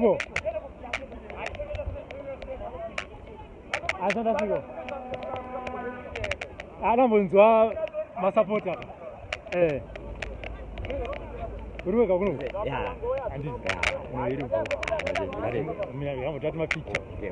Upo. Asante Afrika. Ana mwanzo masupport hapa. Rudhaka kuno? Yeah. Andi. Una hili upo. Mimi hapo tatu mapicha. Okay.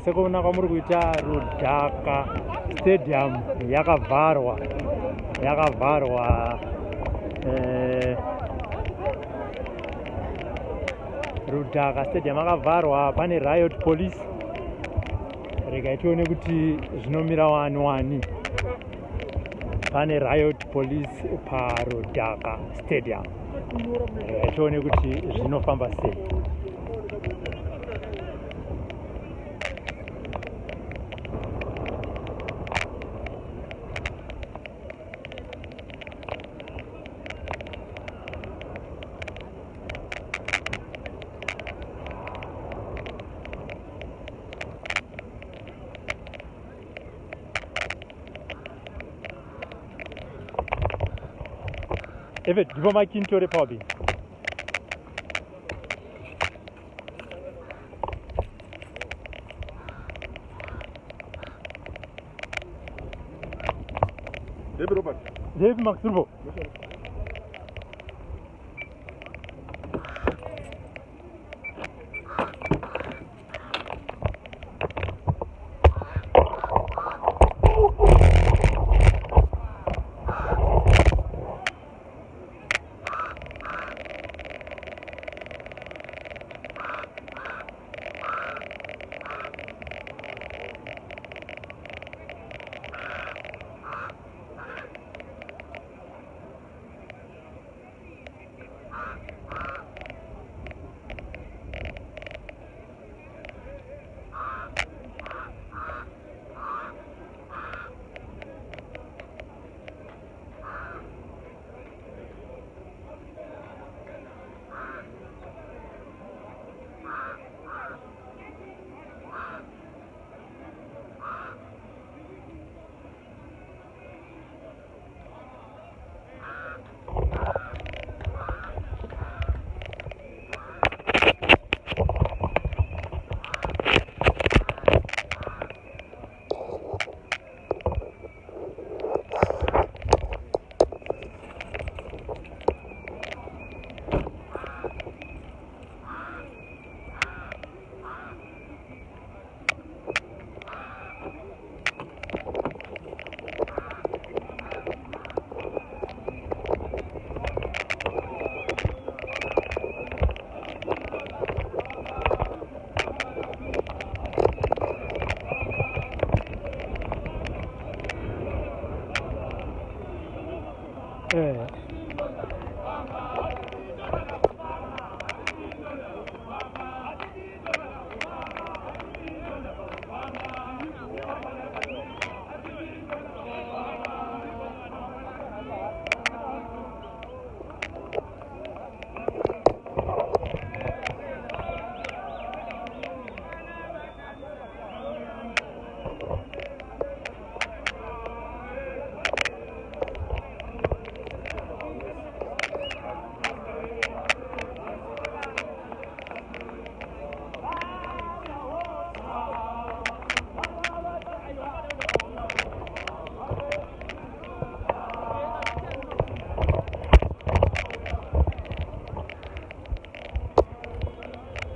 sekuona kwamuri kuita Rudhaka stadium yakavharwa Rudhaka stadium yakavharwa, pane riot police. Regai tione kuti zvinomira wani. Pane riot police paRudhaka stadium. Regai tione kuti zvinofamba sei. Evet, ndipo makintore pabi. Devi Robert. Devi Max Turbo.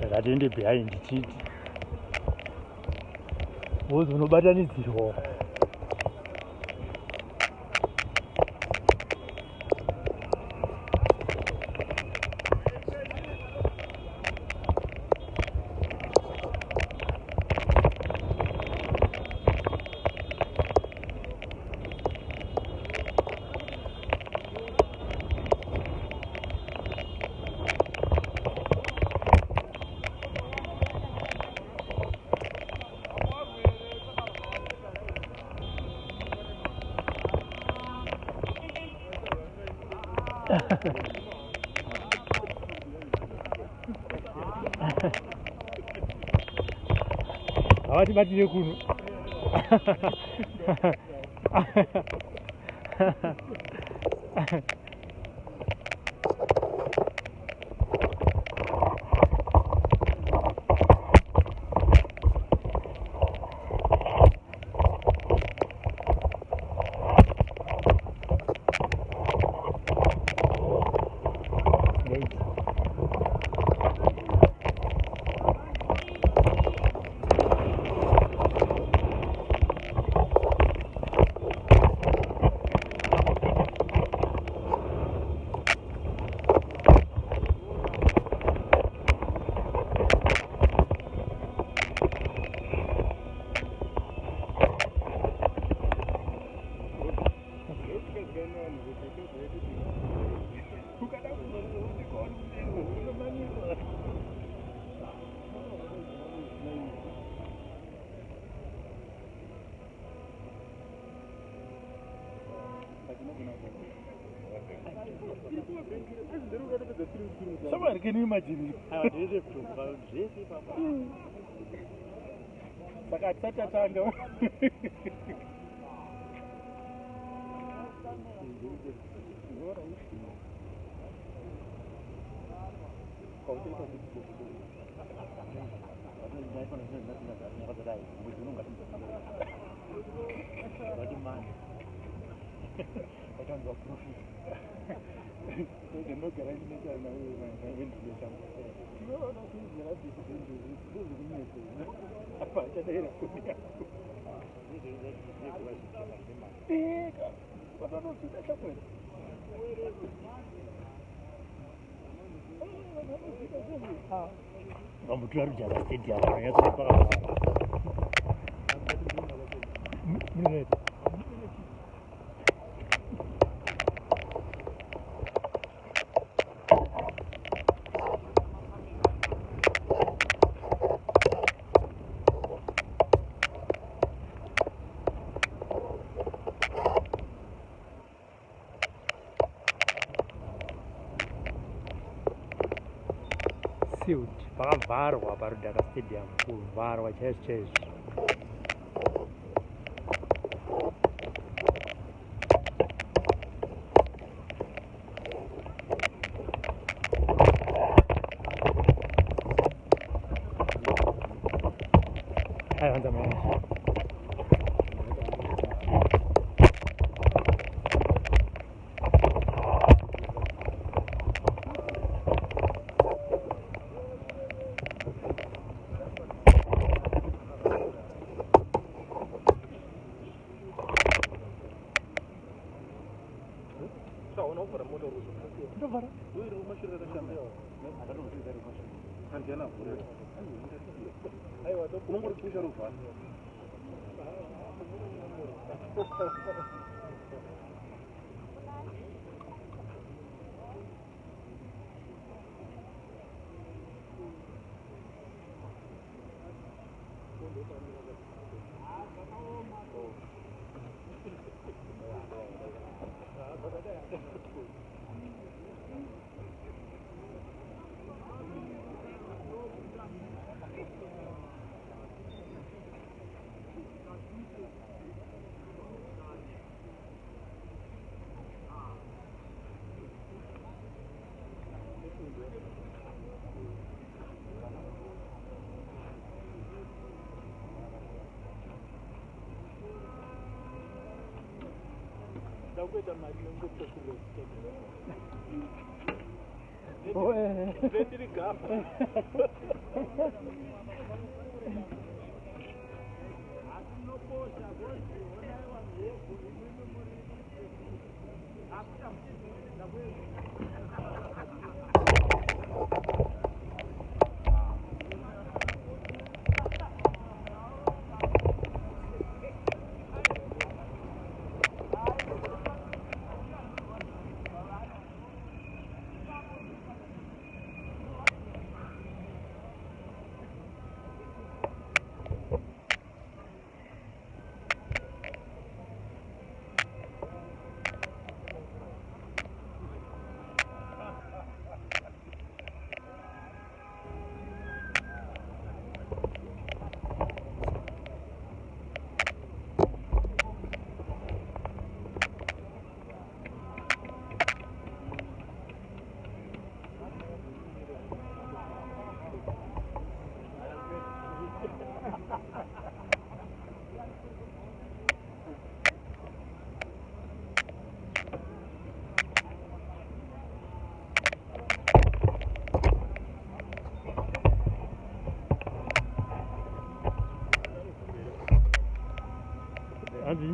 Ngatiende behind chiti. Wozi unobatanidzirwa. Avatibatire kuno. Someone can you imagine? Vamos tuar jalan stadium ya sekarang. Huge. Vakavharwa paRudhaka stadium, kuvharwa chaizvo chaizvo. Aivanza manje. Anzi?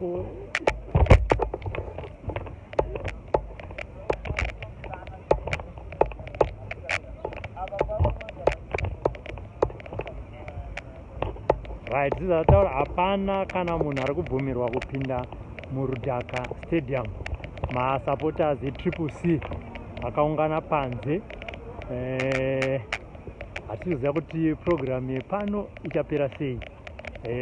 ko right zvizataura hapana kana munhu ari kubvumirwa kupinda muRudhaka stadium. Masupporters eCCC vakaungana panze. Hatikuziva kuti program yepano ichapera sei.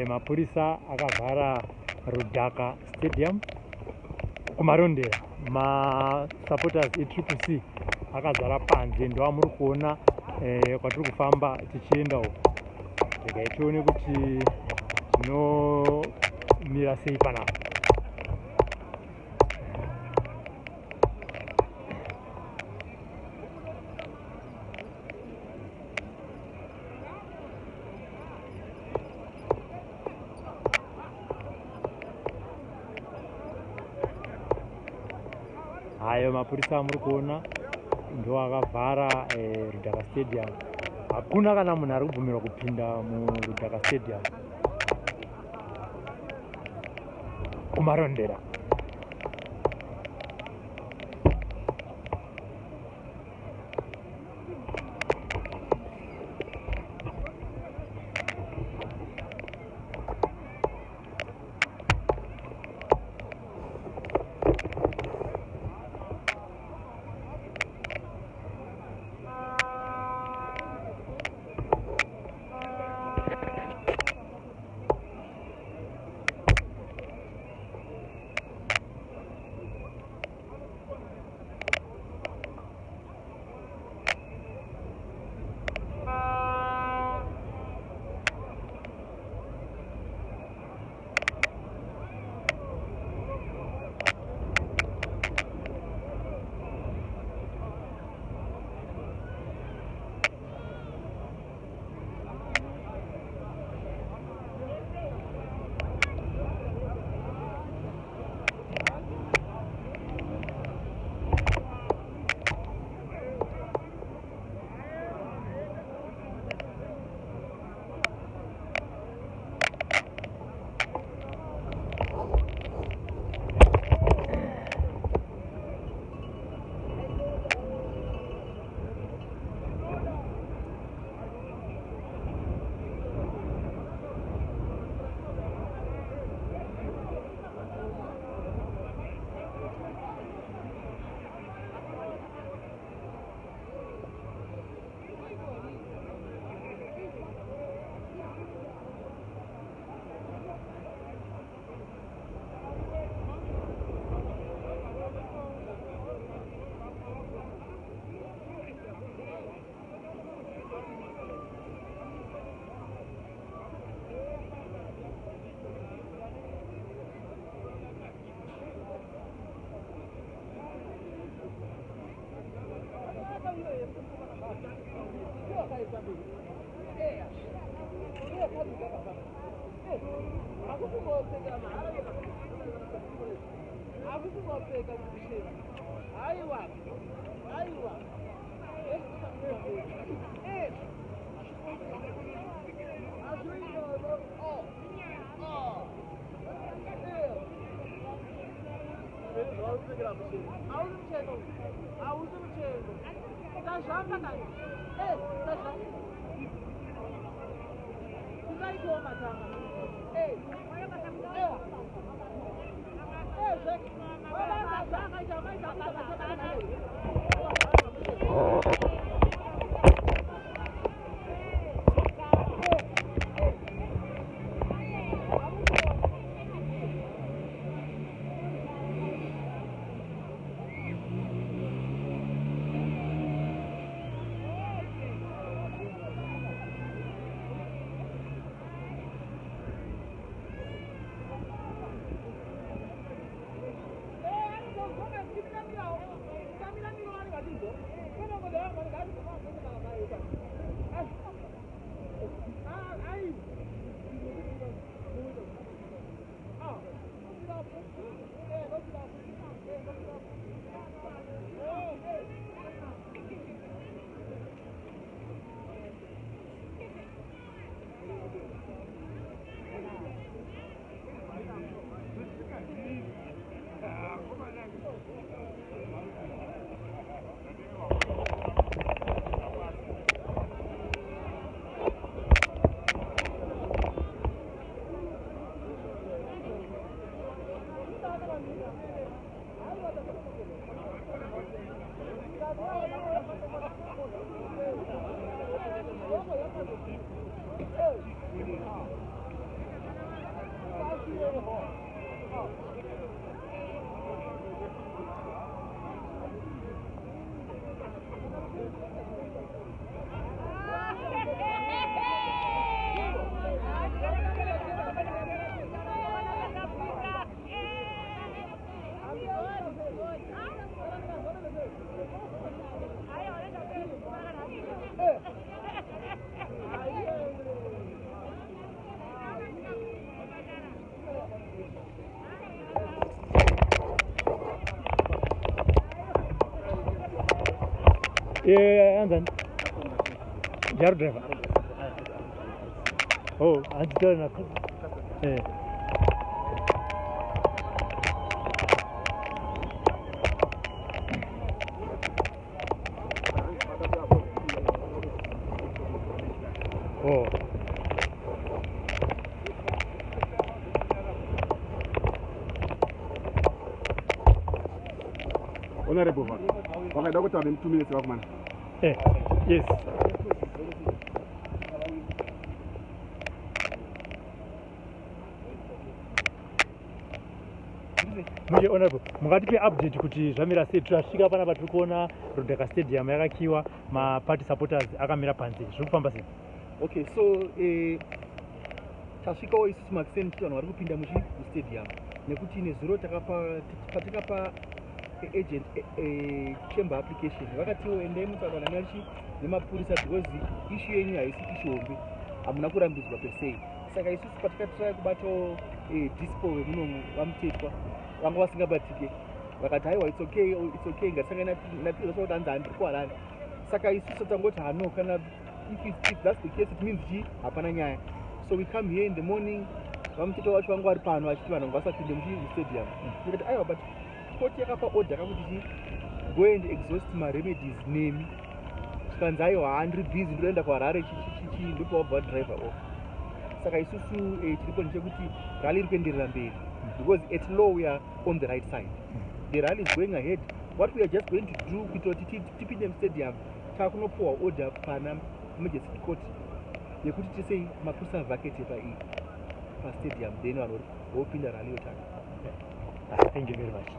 Mapurisa akavhara Rudhaka stadium kumarondera. Masupporters eCCC akazara panze, ndo amuri kuona kwatiri kufamba tichienda uko. Regai tione kuti tinomira sei panapa. Hayo mapurisa amuri kuona ndo akavhara Rudhaka stadium. Hakuna kana munhu ari kubvumirwa kupinda muRudhaka stadium kumarondera. and then jar driver. Oh, I'm still not. Oh. Honorable, okay, don't tell them 2 minutes of man. Yes. Muje honorable, mungatipe update kuti zvamira sei tasvika panapa tiri kuona Rudhaka Stadium yakakiwa ma-party supporters akamira panze zviri kufamba sei? Okay, so tasvikawo isusu maxent vanhu vari kupinda mustadium nekuti nezuro patakapa agent chamber application vakatiwo endai mutaura nanyarichi nemapurisa because issue yenyu haisi issue hombe, hamuna kurambidzwa per se. Saka isusu patakatrai kubatawo dispo vemunomu vamutetwa vanga vasingabatike vakati haiwa it's okay ngatisangana napirwa kuti hanzi handiri kuharani. Saka isusu tangoti hano kana if that's the case it means hapana nyaya. So we come here in the morning, vamuteta vacho vanga vari pano vachiti vanhu vasapinde mustadium. Tikati aiwa but court yakapa order kakuti go and exhaust my remedies nemi. Tikanzi aiwa handiri busy ndoenda kuharare ndipo wabva driver off. Saka isusu tiripo ndechekuti rally iri kuenderera mberi because at law we are on the right side. The rally is going ahead. What we are just going to do kuitira kuti tipinde mustadium takunopuwa order pana majesty court yekuti tisei mapurisa vhaketi pastadium then vanhu vopinda rally yotanga. Thank you very much.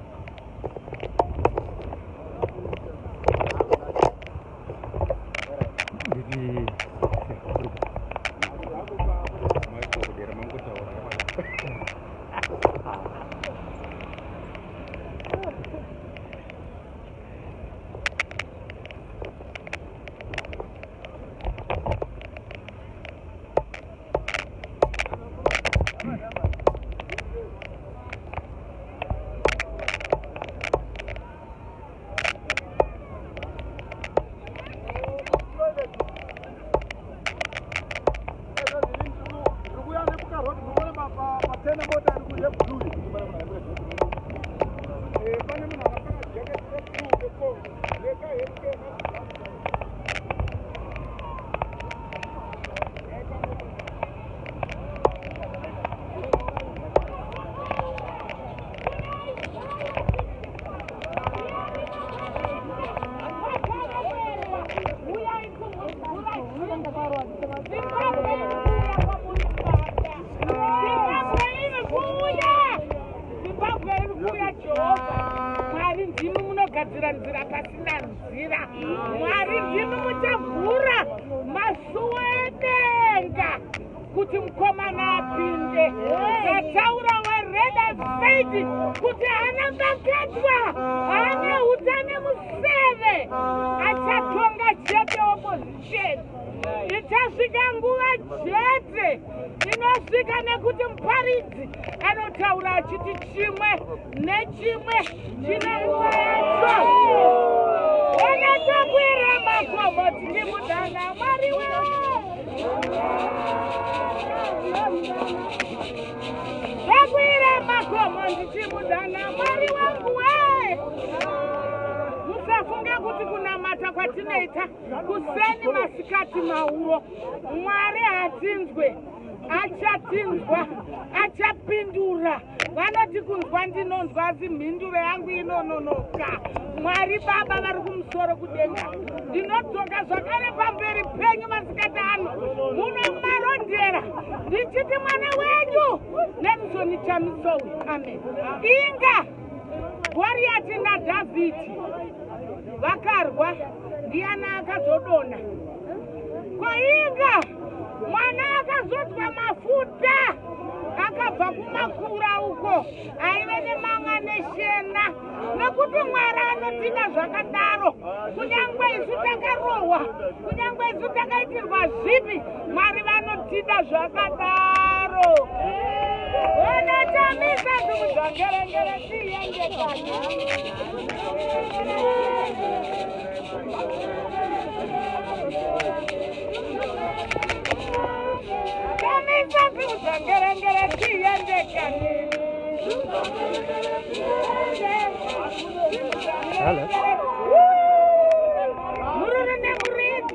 Kuseni masikati mauro Mwari hatinzwe achatinzwa achapindura vanoti kunzwa ndinonzwa asi mhinduro yangu inononoka. Mwari Baba vari kumusoro kudenga ndinodzoka zvakare pamberi penyu masikati ano ndichiti mwana wenyu Nelson Chamisa amen inga Goliath naDhavhidhi vakarwa ndiana akazodona koinga mwana akazodzwa mafuta akabva kumakura uko aive nemanga neshena nekuti Mwari anotida zvakadaro kunyangwe isu takarohwa kunyangwe isu takaitirwa zvipi Mwari vanotida zvakadaro ona Chamisa tumudzangerengere tiendekana Chamisa tumudzangerengere tiendekana Hello. Mururu nemuridzi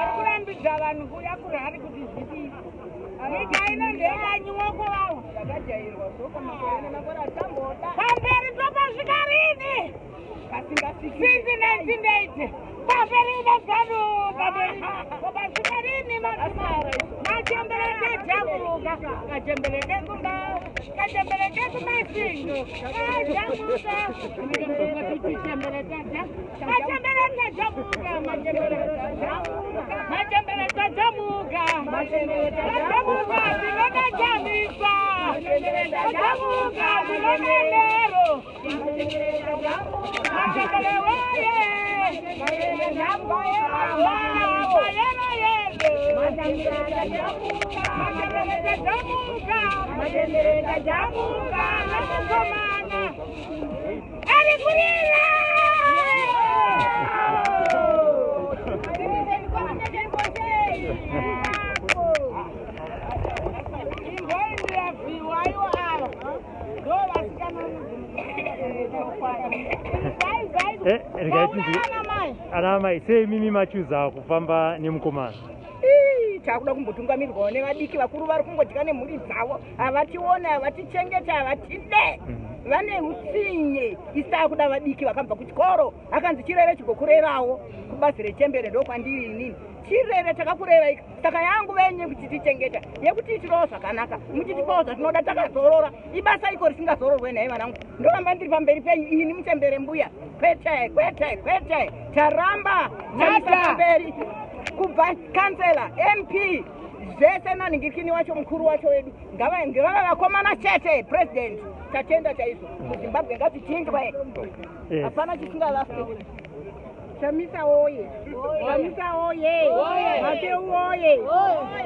Arkurambidza vanhu kuuya kurari kuti zvipi nyika ino ndeyeanyuoko vavo yakajairwa pamberi topasvika rini since 1980 pamberi nezanu pamberi topasvika rini machembereke jamuruka kachembereke kumba kachembereke kumasingo kajamuka machembereke jamuka machembereke jamuka jamuka ndinona Chamisa jamuka ndinona lero machembere waye jamuka nakusomana arikurira Anamai, sei mimi machuza kufamba nemukomana? Takuda kumbotungamirwawo nevadiki vakuru vari kungodya nemhuri dzavo havationa havatichengeta havatide vane utsinye isa kuda vadiki vakabva kuchikoro akanzi chirere chigokurerawo kubazi rechembere ndokwandiri inini chirere takakurera saka yangu venye kuti tichengeta yekuti ichirawo zvakanaka muchitipawo zvatinoda takazorora ibasa iko risingazororwe nhaye vanangu ndoramba ndiri pamberi penyu ini muchembere mbuya kwete taramba pamberi kubva kansela MP zvese nanhingirikini wacho mukuru wacho wedu ngavava vakomana chete president tatenda chaizvo muZimbabwe ngatichinjwe hapana chisingalasiti Chamisa oye Chamisa oye Mateu oye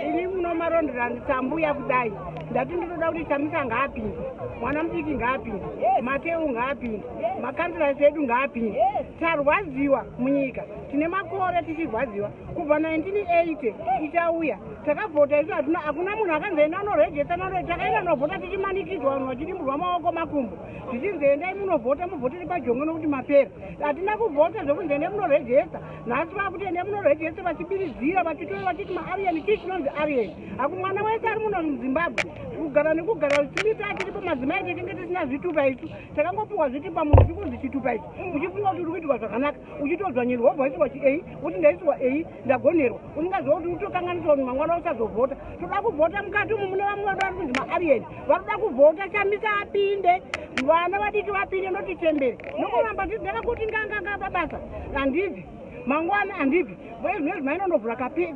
ini muno Marondera ndisambuya kudai ndati ndinoda kuti Chamisa ngaapinde mwana mudiki ngaapinde Mateu ngaapinde makandidates edu ngaapinde. Tarwadziwa munyika, tine makore tichirwadziwa kubva 1980 ichauya takavhota isu hakuna munhu akanzoenda anorejesta takaenda novhota tichimanikidzwa vanhu vachidimburwa maoko makumbo tichinzi endai munovhota muvhoteri pajongo nokuti mapera. Hatina kuvhota zvokunzi endai munorejesta. Nhasi vakuti endai munorejesta vachibiridzira vachitora vachiti maarian chii chinonzi arian. Mwana wese ari muno muzimbabwe kugara nekugara tichibita tiripo madzimai techinge tisina zvitupa isu takangopiwa zvitupa munhu chikunzi chitupa ichi uchifunga kuti uri kuitirwa zvakanaka uchitodzvanyirwa wobva waiswa chii kuti ndaiswa ndagonerwa usingazova kuti utokanganiswa kuti mangwana usazovhota. Toda kuvhota mukati umu mune vamwe vari kunzi maarian varoda kuvhota chamisa apinde vana vadiki vapinde notichembere nokuramba ndakakuti nganganga pabasa handibvi mangwana handibvi zvinezvi mainondovhura katepi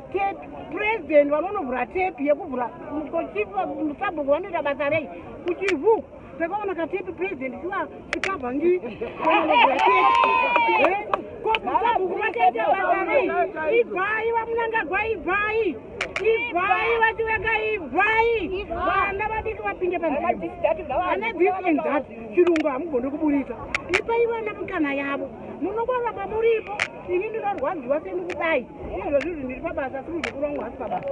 purezidendi vanonovhura tepi yekuvhura musabhuku vanoita basa rei kuchivu takaona katepi purezidendi chiva chikabvangi vanonovhura tepi musabhuku vatoita basa rei ibvai vamunangagwa ibvai vachiveka ibvai vana vadiki vapinde panzvimboane this and that chirungu hamugoni kuburisa ipai vana mukana yavo munongoramba muripo ini ndinorwadziwa seni kudai izvo zvinhu ndiri pabasa simuzukuru hasi pabasa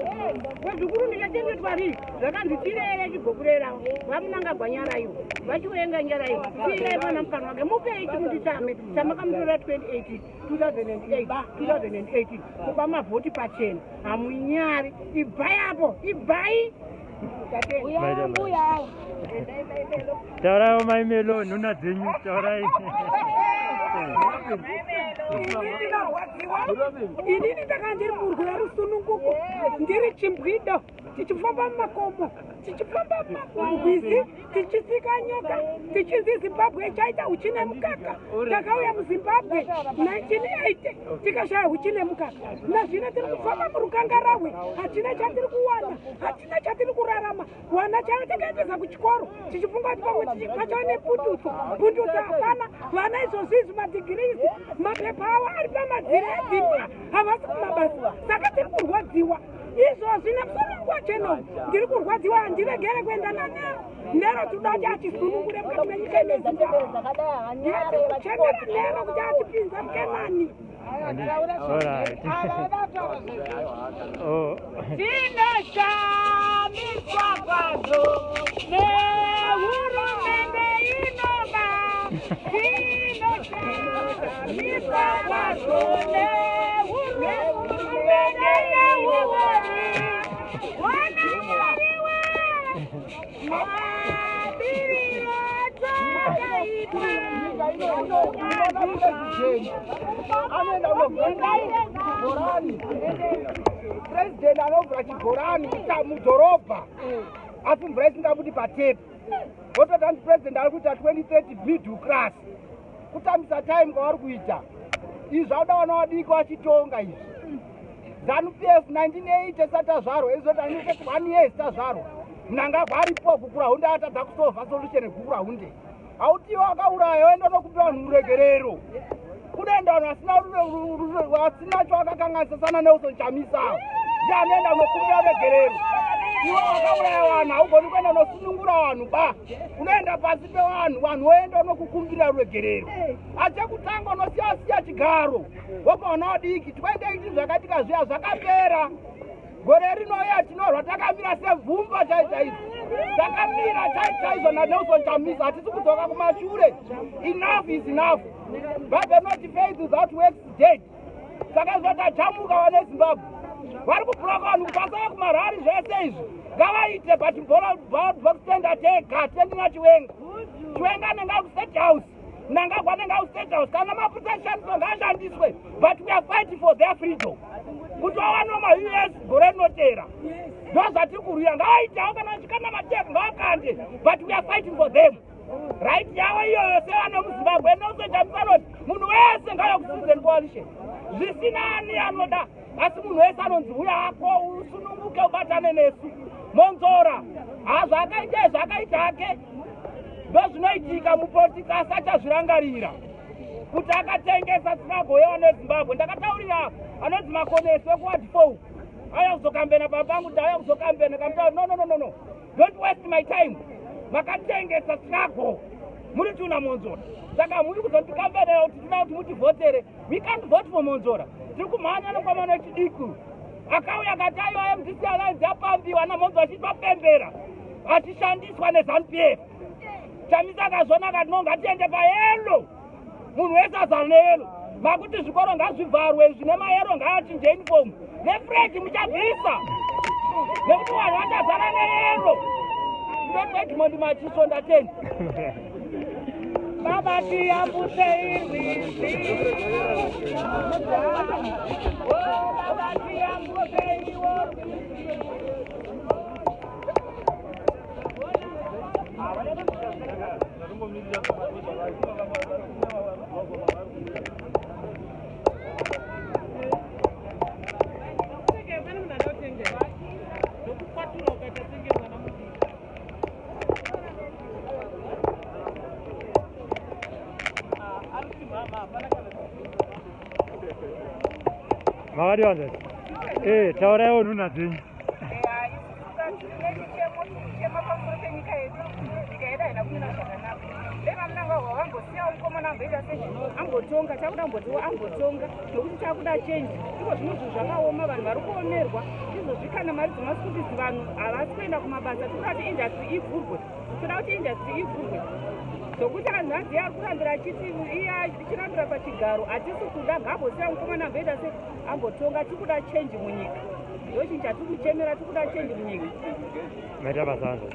wezukuru ndichatendetwa rii zvakanzi tirere chigokurera vamunangagwa nyara ivo vachiwenga nyara ivo tirai vana mukana wake mupei chimuti chame chamakamutorera 2018 kuba mavhoti pachena hamunyari ibvai apo ibvai taurai maimelo nhuna dzenyu taurai inini ndaka ndiri murwi yarusununguko ndiri chimbwido tichifamba mumakomo tichifamba mumagwizi tichisika nyoka tichinzi zimbabwe chaita uchine mukaka takauya muzimbabwe 1980 tikashaya uchine mukaka nazvino tiri kufamba murukangarahwe hatina chatiri kuwana hatina chatiri kurarama wana chaivo takaendesa kuchikoro tichifunga kuti pamwe tichikwachawa nepundutso hapana vana izvozvizvi madhigirizi mapepa avo ari pamadziri edzimba havasi kumabasa saka tiri kurwadziwa izvozvi nemusunungu wacheno ndiri kurwadziwa handiregere kuenda nanero nero tuda chachisunungure mukati menyika inezimbabwe kuchengera nero kuti achipinza mukenani Tinoshamiswa kwazvo nehurumende inova. Tinoshamiswa kwazvo nehurumende inova. Wana mwariwe mabiriro takaita. President anovhura chibhorani mudhorobha asi mvura isingabudi patepi vototanzi president ari kuita 2030 middle class kutambisa time kwavari kuita izvi zvauda vana vadiki vachitonga izvi ZANU-PF 1980 satazvarwa izotaniiti 1 year tazvarwa munangagwa aripo gugurahunde atadza kusova solution yegugurahunde autiwo akauraya oenda nokupa vanhu uregerero kunoenda vanhu vasina choakakanganisisana Nelson Chamisa ndianoenda nokumira regerero iwo akauraya vanhu haugoni kuenda nosunungura vanhu ba unoenda pasi pevanhu vanhu voenda nokukumbira ruregerero achekutanga unosiya chigaro vobva vana vadiki tikaita zvakatika zviya zvakapera gore rinouya tinorwa takamira sevhumba chaizvo takamira chaizvo naNelson Chamisa hatisi kudzoka kumashure enough is enough but not faith without works dead saka zvotajamuka vane Zimbabwe vari kubhuroka vanhu kupasaya kumarari zvese izvi ngavaite but bhokstenda tega tendina chiwenga nenga kustate house nangagwa nenga kustate house kana mafuta ashandiswa ngaashandiswe but we are fighting for their freedom kuti wawaniwa ma-US gore rinotera ndo zvatiri kurwira ngavaitawo kana vachikanda mateka ngavakande but we are fighting for them right yavo iyoyo sevana muzimbabwe Nelson Chamisa anoti munhu wese ngauya kuCitizen Coalition zvisina ani anoda asi munhu wese anonzi uya hako usununguke ubatane nesu monzora hazvakaita zvakaita hake ndo zvinoitika mupolitiki asati azvirangarira kuti akatengesa sinagoyewa neZimbabwe ndakataurira anonzi makonesi wekuwadfou auya kuzokambena papangu kuti auya kuzokambena kamutaura no don't waste my time makatengesa sinago muri tuna Monzora. Saka muri kuzotikambera kuti tinoda kuti mutivhotere. We can't vote for Monzora. Tiri kumhanya nokwamana chidiku. Akauya akati aiwa MDC Alliance yapambiwa naMonzora achitopembera. Achishandiswa neZANU-PF. Chamisa akazonaka tinonga tiende payelo. Munhu wese azara neyelo. Makuti zvikoro ngazvivharwe zvine mayero ngaachinje uniform. Nefregi muchabvisa. Nekuti vanhu vachazara neyero. Ndoti Edmond Machiso ndatenda. Baba tiyambutse irwisi. Baba tiyambutse irwisi. Makadi wanza. Taurai nuna dzenyu. Ambotonga chakuda mbodziwa ambotonga nokuti chakuda change iko zvinhu zvakaoma vanhu vari kuomerwa izvozvikana mari dzemasukudisi vanhu havasi kuenda kumabasa toda kuti industry ivhurwe toda kuti industry ivhurwe zvokuti anhu aziya ari kurambira achiti iya tichirambira pachigaro hatisi kuda ngambosiya mukomana amboita se ambotonga tikuda change munyika ndochinhu chatiri kuchemera tikuda change munyika maita basa anzo